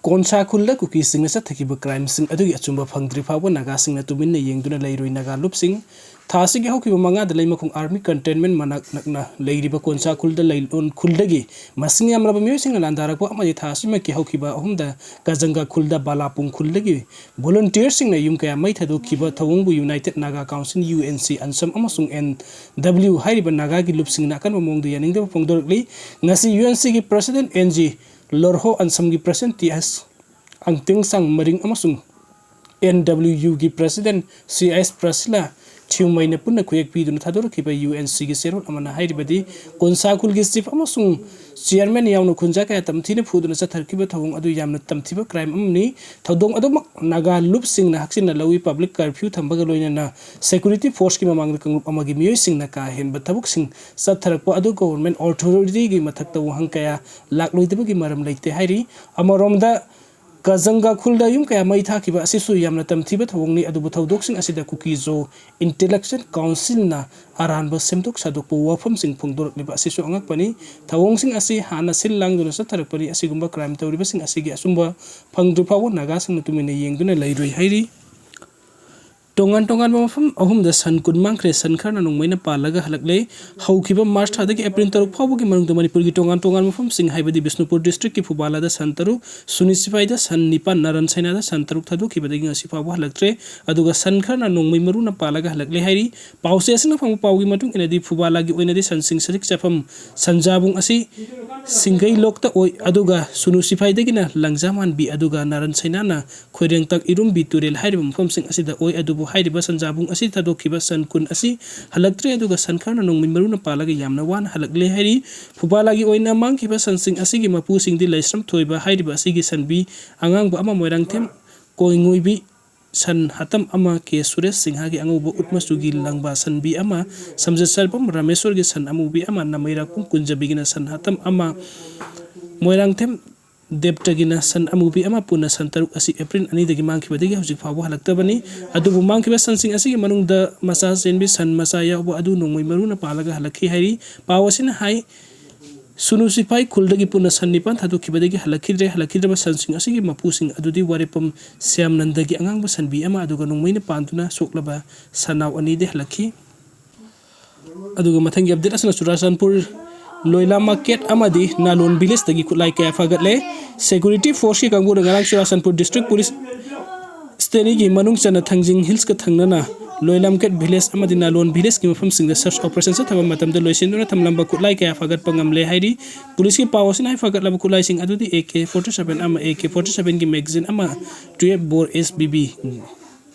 Konsa Kulda Kukisingda Thakhre crime sing adu achumba phangdri phawa Nagasingna tuminna yengduna leiroi naga lupsing thasigi hokiba manga da leimakung army containment manak nakna leiriba Konsa Kulda leilon kuldagi masing yamraba myoising landarakwa amadi thasima ki hokiba ahumda Kajanga Kulda balapung kuldagi volunteers sing na yum kaya mai thadu kiba thawungbu United Naga Council UNC ansam amasung NW hairiba naga gi lupsing na kan momongdu yaningda pongdorli ngasi UNC gi president NG Lorho ansam gi president TS Angting sang maring amasung NWU gi president CS Prasila Chumai na punna kuyak pidun thador kiba UNC gi serol amana hairibadi Konsa Kul gi chief amasung chairman yawnu khunja ka tamthina phuduna sathar kiba thawung adu yamna tamthiba crime amni thodong adu naga lup sing na haksin na lawi public curfew thambaga loina na security force ki mamang kangrup amagi miyoi sing na ka hen bathabuk sing sathar ko adu government authority gi mathak taw hangkaya lakloi gi maram leite hairi amoromda Kajanga Kulda yum kaya mai thakiba asisu yamna tamthiba thawongni adubu thodok sing asida Kukizo Intellectual Council na aranba semdok sadok po wafam sing phungdor liba asisu angak pani thawong sing asi hana sillang duna satharak pani asigumba crime tawriba sing asigi asumba phangdru phawo naga sing tumina yengduna leiroi hairi Tongan mafam ahum da san kun mangkre san khana nongmaina palaga halakle haukiba March thada ki April taruk phabu ki manung Manipur gi tongan mafam sing haibadi Bisnupur district ki Phubala da san taru Sunisifai da san nipan naran saina da san taruk thadu ki badagi ngasi phabu halaktre aduga san khana nongmai maru na palaga halakle hairi pause asina phamu pawgi matung inadi Phubala gi oinadi san sing sarik chafam sanjabung asi singai lokta oi aduga Sunusifai da gina langjaman bi aduga naran saina na khoireng tak irum bi turel hairiba mafam sing asida oi adubu hairiba sanjabung asi thadokiba san kun asi halaktre aduga san khana nongmin maruna palaga yamna wan halakle hairi Phubala gi oina mangkiba san sing asi gi mapu sing di laisram thoiba hairiba asi gi san bi angang ba ama moirang them koingoi bi san hatam ama ke Suresh Singha gi anguba utmasu gi langba san bi ama samjat sarpam Rameswar gi san amu bi ama namaira kum kunjabi gina san hatam ama moirang them Debtagina san amubi ama puna san taruk asi April ani dagi mangkiba dagi hujik phabu halaktabani adubu mangkiba san sing asi manung da masa senbi san masaya obo adu nongmai maruna palaga halakhi hairi pawasina hai Sunusifai kuldagi puna san nipan thadu kibadagi halakidre san sing asi mapu sing adudi warepam siam nandagi angang ba san bi ama aduga nongmai na pantuna soklaba sanaw ani de halakhi aduga mathangi update asna Churasanpur Loila market amadi nalon village tagi kulai kaya fagatle security force ki kangbu ngarang Churasanpur district police steni gi manung chana thangjing hills ka thangnana Loila market village amadi nalon village ki mafam sing the search operation sa thaba matam de loisinduna thamlamba kulai kaya fagat pangamle hairi police ki pawasin hai fagat laba kulai sing adudi AK47 ama AK47 ki magazine ama 12 bore SBB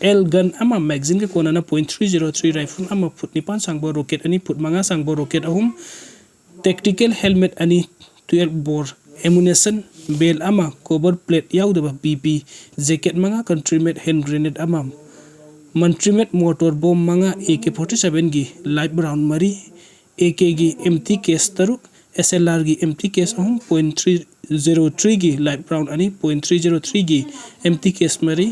L gun ama magazine ke konana .303 rifle ama put nipan sangbo rocket ani put manga sangbo rocket ahum tactical helmet ani 12 bore ammunition bell ama cover plate yaudaba BP jacket manga countrymed hand grenade ama countrymed motor bomb manga AK47 gi light brown mari AK gi empty case taruk SLR gi empty case ahum .303 gi light brown ani .303 gi empty case mari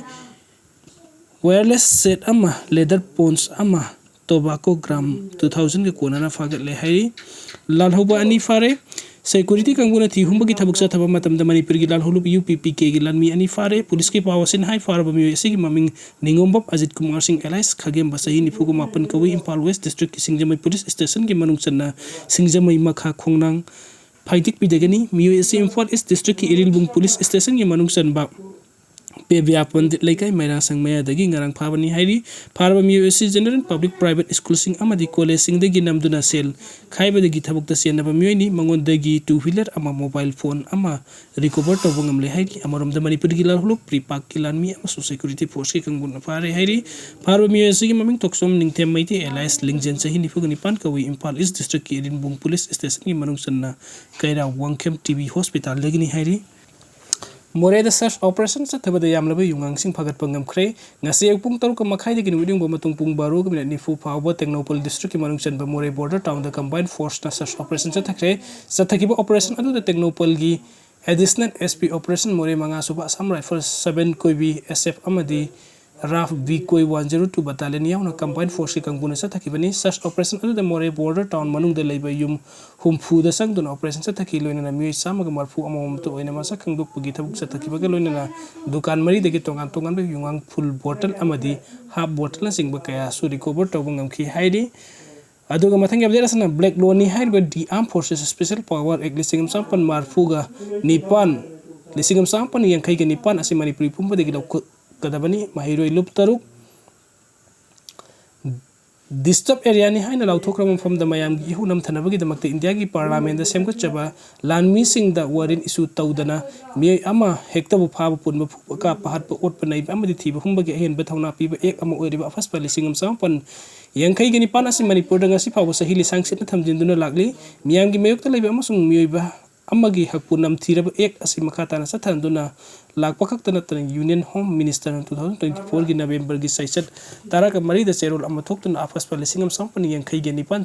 wireless set ama leather phones ama tobacco gram 2000 ke konana fagat le hairi lalhoba ani fare security kanguna thi humbagi thabuk sa thaba matam da Manipur gi lalholup UPPK gi lanmi ani fare police ki pawasin hai farba mi esi gi maming ningombap Ajit Kumar Singh Elias khagem basahi ni phugu mapan kawi Impal West district ki Singjamai police station gi manung channa Singjamai makha khongnang phaitik pidegani mi esi Impal East district ki Irilbung police station gi manung chanba Pebya Pandit Laikai Maira Sang Maya dagi ngarang phabani hairi pharba MUSC General Public Private School sing amadi college sing dagi namduna sel khaiba dagi thabuk ta senaba miyoni mangon dagi two wheeler ama mobile phone ama recover tawangam le hairi amarom da Manipur gi lalhuluk pripak kilan mi ama security force ki kangun phare hairi pharba MUSC gi maming toksom ningthem maiti Elias Lingjen sahi ni phugani pan kawi Impal East district ki Irinbung police station gi manung sanna Kaira Wangkem TB hospital dagi ni hairi More the search operation sa thaba da yamlaba yungang sing phagat pangam khre ngasi pung taru ka makhai de kin widing bo matung pung baru ka minute ni fu phawa Technopol district ki manung chan ba More border town the combined force na search operation sa Thakhre sa thakiba operation adu the Technopol gi additional SP operation More manga suba sam rifle 7 koibi SF amadi RAF Vikoi 102 Battalion yauna combined force kanguna sa thakibani search operation adu more border town manung da leiba yum humfu da sangduna operation sa thaki loina na mioi samaga marfu amam to oina masa kangduk pugi thabuk sa thakibaga loina na dukan mari degi tongan tongan ba yungang full bottle amadi half bottle na singba kaya su recover tawbangam ki haidi aduga mathang yabdera sana black law ni haid the armed forces special power act lisingam sampan marfuga nipan lisingam sampan yang kai ga nipan asi manipuri pumba degi kadabani mahiroi lup taruk disturb area ni haina lauthokram from the mayam gi hunam thanabagi damakte india gi parliament da semko chaba lanmi sing da warin issue tawdana mi ama hekta bu phaba punba ka pahat pa ot panai amadi thiba humbagi hen ba thawna pi ba ek ama oiriba first policing sampan yankai gani pan asi manipur da ngasi phawa sahili sangsit na thamjinduna lagli miyam gi mayok ta leiba amasung miyoiba amagi hakpunam thiraba ek asi makata na sathanduna lakpa khakta na union home minister 2024 gi november gi saisat taraka mari da cherol ama thoktuna afas policing sampani yankai gani pan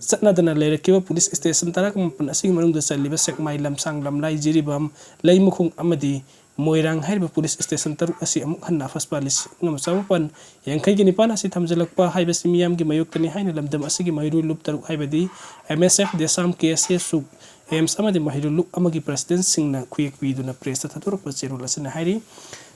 satna dana lerekiba police station taraka mapan asing manung da saliba sekmai lamsang lamlai jiribam leimukhung amadi moirang haiba police station taru asi amuk hanna afas police ngam sawapan yankai gini pan asi thamjalakpa haiba simiyam gi mayok tani haina lamdam asigi mayru lup taru haiba di MSF desam KSS su ems amadi mahiru lup amagi president singna khuyak biduna press ta tatur pa zero lasina hairi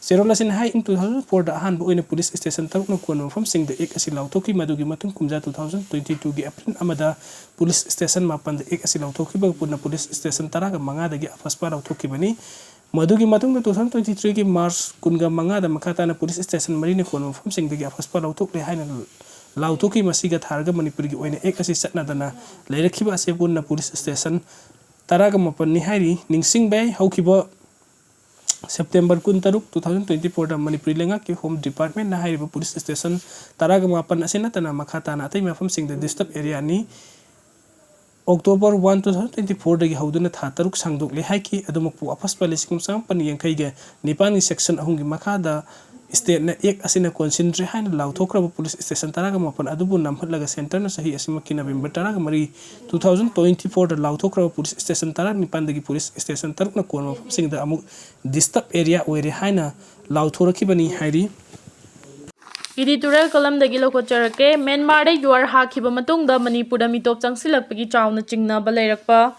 zero lasina hai in 2004 da han boina police station taru na kono from sing da ek asi lautoki madugi matun kumja 2022 gi april amada police station mapan da ek asi lautoki ba puna police station taraga manga da gi afas pa lautoki bani madugi matung 2023 ki March kunga manga da makata na police station mari ne kono from sing dagi afas pa lautok le haina lautoki masiga tharga manipur gi oina ek asi satna dana leirakhiba ase bunna police station taraga mapan ni hairi ningsing bai haukiba September 2024 da manipur lenga ki home department na hairi police station taraga mapan asena tana makata na atai mafam sing da disturb area ni October 1 2024 dagi hauduna tha taruk sangdok le haiki adumpu afas policing sampan yankai ga nipani section ahungi makada state na ek asina concentrate haina lauthokra police station taraga mapan adubu namhatlaga center na sahi asima ki November taraga mari 2024 da lauthokra police station taraga nipan dagi police station taruk na kon mafam sing da amuk disturb area oire haina lauthoraki bani hairi Editorial column dagi lokocharake Myanmar da yuar hakiba matungda Manipur da mitop changsilakpagi chawna chingnaba leirakpa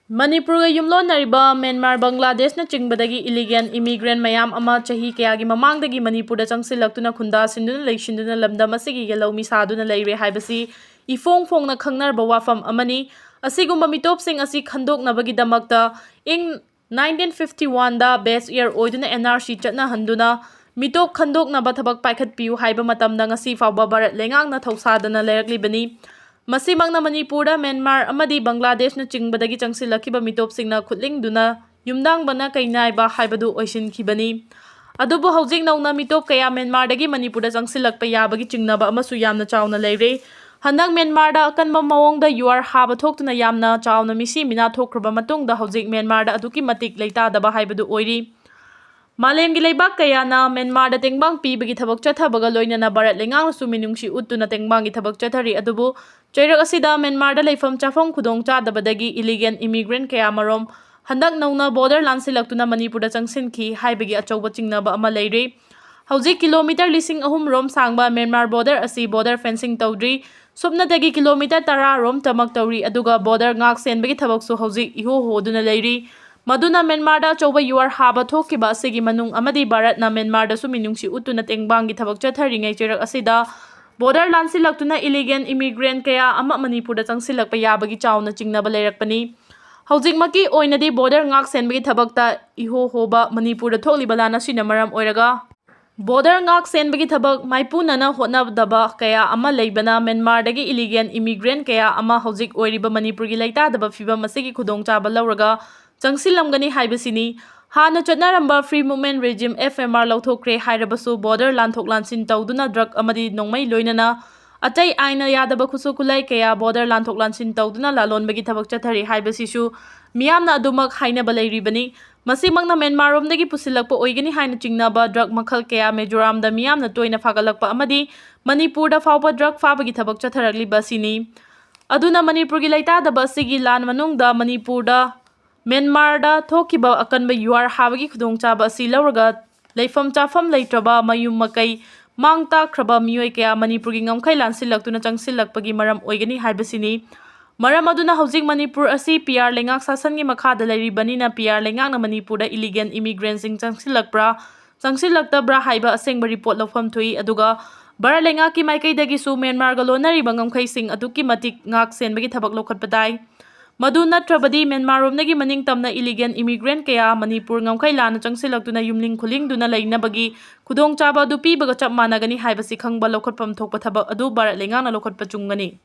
Manipur ga yumlon nariba Myanmar Bangladesh na chingbadagi illegal immigrant mayam ama chahi kayagi mamangdagi Manipur da changsilaktuna khunda sinduna leishinduna lamdam asigi galaumi saduna leire haibasi ifong na khangnarba wafam amani asigumba mitop sing asi khandoknabagi damakta ing 1951 da base year oiduna NRC chatna handuna mitop khandoknaba thabak paikhatpiu haiba matamda ngasi fawba Bharat lengangna thausadana leiraklibani masimangna Manipur da Myanmar amadi Bangladesh na chingbadagi changsilakiba mitop singna khutlingduna yumdangbana kainaiba haibadu oisinkhibani adubu housing nauna mitop kaya Myanmar dagi Manipur da changsilakpa yabagi chingnaba amasu yamna chawna leire hanang Myanmar da akanba mawongda yuar haba thoktuna yamna chawna misi mina thokraba matungda housing Myanmar da aduki matik leitadaba haibadu oiri Malemgi leibak kayana Myanmar da tengbang pibagi thabak chathabaga loinana Bharat lengang su minungsi uttuna tengbangi thabak chathari adubu chairak asida Myanmar da leifam chafam khudong chadabadagi illegal immigrant kaya marom handak nauna border lansilaktuna Manipur da changsinki haibagi achauba chingnaba ama leire hauji kilometer lising ahum rom sangba Myanmar border asi border fencing tawdri subnadagi kilometer 10 rom tamak tawri aduga border ngak senbagi thabak su hauji iho hoduna leire Maduna Myanmar da chauba yuar haba thokiba asigi manung amadi Bharat na Myanmar da su minungsi uttuna tengbangi thabak chatharingai chairak asida border lansilaktuna illegal immigrant kaya ama Manipur da changsilakpa yabagi chawna chingnaba leirakpani hawjikmaki oinadi border ngak senbagi thabakta iho hoba Manipur da thokliba lana sina maram oiraga border ngak senbagi thabak maipunana hotnadaba kaya ama leibana Myanmar dagi illegal immigrant kaya ama hawjik oiriba Manipur gi leitadaba fibam asigi khudongchaba lauraga changsilamgani haibasini hana chatnaramba free movement regime FMR lauthokre hairabasu border lanthok lansin tawduna drug amadi nongmai loinana atai aina yadaba khusu kulai kaya border lanthok lansin tawduna lalonbagi thabak chathari haibasisu miyamna adumak hainaba leiribani masimangna Myanmar romdagi pusilakpa oigani haina chingnaba drug makhal kaya Mizoram da miyamna toina phagalakpa amadi Manipur da fawba drug fabagi thabak chatharagli basini aduna Manipur gi leitadaba sigi lan manungda Manipur da Myanmar da thokiba akanba yuar habagi khudongchaba asi lauraga leifam chafam leitraba mayum makai mang takraba mioi kaya Manipurgi ngamkhai lansillaktuna changsilakpagi maram oigani haibasini. Maram aduna hojik Manipur asi PR lengak sasangi makhada leiribanina PR lengakna Manipurda illegal immigrants sing changsilaktabra haiba asengba report lofam thui aduga bara lengaki maikaidagi su Myanmar ga lonariba ngamkhai sing aduki matik ngak senbagi thabak lokhatpadai. Madu natrabadi Myanmar romnagi maning tamna illegal immigrant kaya Manipur ngamkhai lana changsilaktuna yumling khulingduna leinabagi khudong chaba adu pibaga chap managani haibasi khangba lokhatpam thokpa thabak adu bara lengakna lokhatpa chungani.